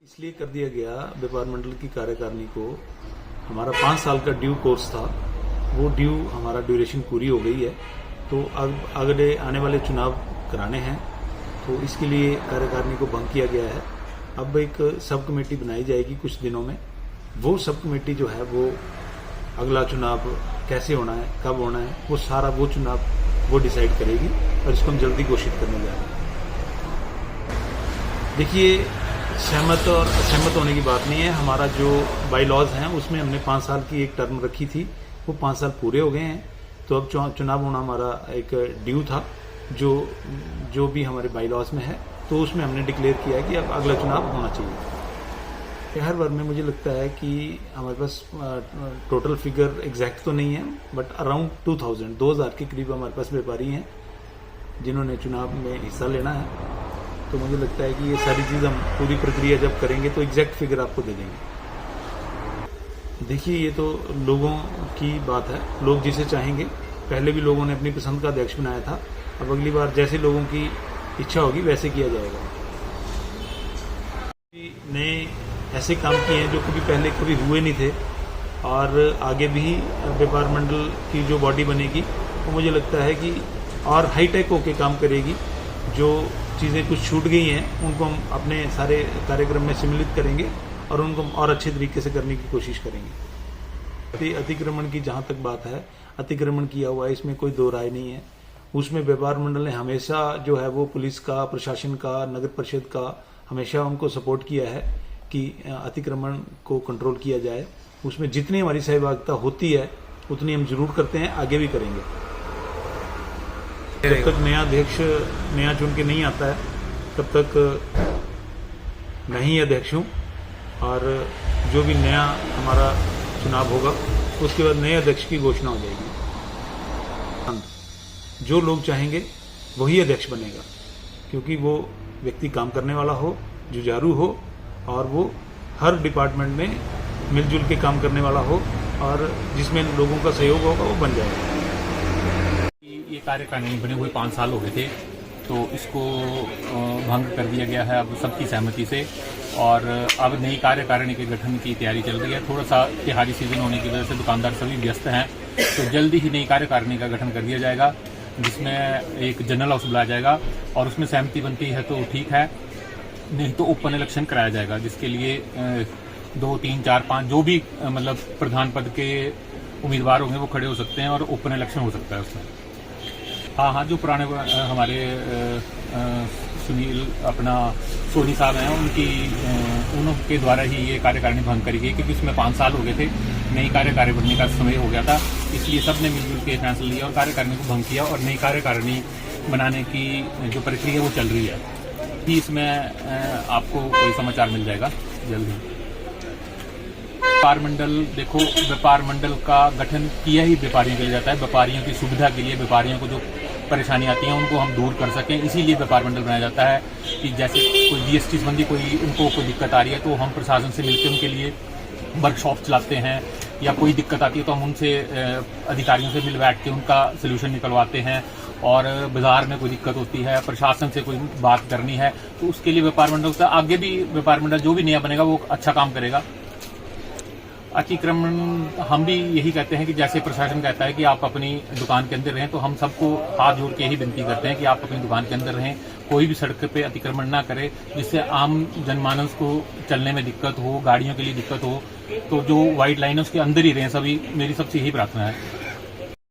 इसलिए कर दिया गया व्यापार मंडल की कार्यकारिणी को, हमारा 5 साल का ड्यू कोर्स था, वो ड्यू हमारा ड्यूरेशन पूरी हो गई है। तो अब अगले आने वाले चुनाव कराने हैं, तो इसके लिए कार्यकारिणी को भंग किया गया है। अब एक सब कमेटी बनाई जाएगी कुछ दिनों में। वो सब कमेटी जो है वो अगला चुनाव कैसे होना है, कब होना है, वो सारा वो चुनाव वो डिसाइड करेगी और इसको हम जल्दी घोषित करने जा रहे हैं। देखिए, सहमत और असहमत होने की बात नहीं है। हमारा जो बाई लॉज हैं उसमें हमने 5 साल की एक टर्म रखी थी, वो 5 साल पूरे हो गए हैं। तो अब चुनाव होना हमारा एक ड्यू था जो भी हमारे बाई लॉज में है, तो उसमें हमने डिक्लेयर किया है कि अब अगला चुनाव होना चाहिए। हर वर्ग में मुझे लगता है कि हमारे पास टोटल फिगर एग्जैक्ट तो नहीं है, बट अराउंड 2000 के करीब हमारे पास व्यापारी हैं जिन्होंने चुनाव में हिस्सा लेना है। तो मुझे लगता है कि ये सारी चीज़ हम पूरी प्रक्रिया जब करेंगे तो एग्जैक्ट फिगर आपको दे देंगे। देखिए, ये तो लोगों की बात है, लोग जिसे चाहेंगे। पहले भी लोगों ने अपनी पसंद का अध्यक्ष बनाया था, अब अगली बार जैसे लोगों की इच्छा होगी वैसे किया जाएगा। नए ऐसे काम किए हैं जो कभी हुए नहीं थे, और आगे भी व्यापार मंडल की जो बॉडी बनेगी वो मुझे लगता है कि और हाईटेक होके काम करेगी। जो चीज़ें कुछ छूट गई हैं उनको हम अपने सारे कार्यक्रम में सम्मिलित करेंगे और उनको और अच्छे तरीके से करने की कोशिश करेंगे। अतिक्रमण की जहाँ तक बात है, अतिक्रमण किया हुआ है, इसमें कोई दो राय नहीं है। उसमें व्यापार मंडल ने हमेशा जो है वो पुलिस का, प्रशासन का, नगर परिषद का हमेशा उनको सपोर्ट किया है कि अतिक्रमण को कंट्रोल किया जाए। उसमें जितनी हमारी सहभागिता होती है उतनी हम जरूर करते हैं, आगे भी करेंगे। जब तक नया अध्यक्ष नया चुन के नहीं आता है तब तक मैं ही अध्यक्ष हूँ, और जो भी नया हमारा चुनाव होगा उसके बाद नए अध्यक्ष की घोषणा हो जाएगी। जो लोग चाहेंगे वही अध्यक्ष बनेगा, क्योंकि वो व्यक्ति काम करने वाला हो, जुझारू हो, और वो हर डिपार्टमेंट में मिलजुल के काम करने वाला हो, और जिसमें लोगों का सहयोग होगा वो बन जाएगा। ये कार्यकारिणी बने हुए 5 साल हो गए थे, तो इसको भंग कर दिया गया है अब सबकी सहमति से, और अब नई कार्यकारिणी के गठन की तैयारी चल रही है। थोड़ा सा त्योहारी सीजन होने की वजह से दुकानदार सभी व्यस्त हैं, तो जल्दी ही नई कार्यकारिणी का गठन कर दिया जाएगा, जिसमें एक जनरल हाउस बुलाया जाएगा, और उसमें सहमति बनती है तो ठीक है, नहीं तो ओपन इलेक्शन कराया जाएगा, जिसके लिए 2, 3, 4, 5 जो भी मतलब प्रधान पद के उम्मीदवार होंगे वो खड़े हो सकते हैं, और ओपन इलेक्शन हो सकता है उसमें। हाँ, जो पुराने हमारे सुनील सोनी साहब हैं, उनके द्वारा ही ये कार्यकारिणी भंग करी गई, क्योंकि उसमें 5 साल हो गए थे, नई कार्यकारिणी बनने का समय हो गया था, इसलिए सबने मिलजुल के फैसला लिया और कार्यकारिणी को भंग किया, और नई कार्यकारिणी बनाने की जो प्रक्रिया वो चल रही है। कि इसमें आपको कोई समाचार मिल जाएगा जल्दी। व्यापार मंडल, देखो, व्यापार मंडल का गठन किया ही व्यापारियों के लिए जाता है, व्यापारियों की सुविधा के लिए, व्यापारियों को जो परेशानी आती है उनको हम दूर कर सकें, इसीलिए व्यापार मंडल बनाया जाता है। कि जैसे कोई जीएसटी संबंधी उनको कोई दिक्कत आ रही है, तो हम प्रशासन से मिलकर उनके लिए वर्कशॉप चलाते हैं, या कोई दिक्कत आती है तो हम उनसे अधिकारियों से मिल बैठ के उनका सोल्यूशन निकलवाते हैं। और बाजार में कोई दिक्कत होती है, प्रशासन से कोई बात करनी है, तो उसके लिए व्यापार मंडल होता है। आगे भी व्यापार मंडल जो भी नया बनेगा वो अच्छा काम करेगा। अतिक्रमण हम भी यही कहते हैं कि जैसे प्रशासन कहता है कि आप अपनी दुकान के अंदर रहें, तो हम सबको हाथ जोड़ के यही विनती करते हैं कि आप अपनी दुकान के अंदर रहें, कोई भी सड़क पे अतिक्रमण ना करे, जिससे आम जनमानस को चलने में दिक्कत हो, गाड़ियों के लिए दिक्कत हो। तो जो वाइट लाइन है उसके अंदर ही रहें सभी, मेरी सबसे यही प्रार्थना है।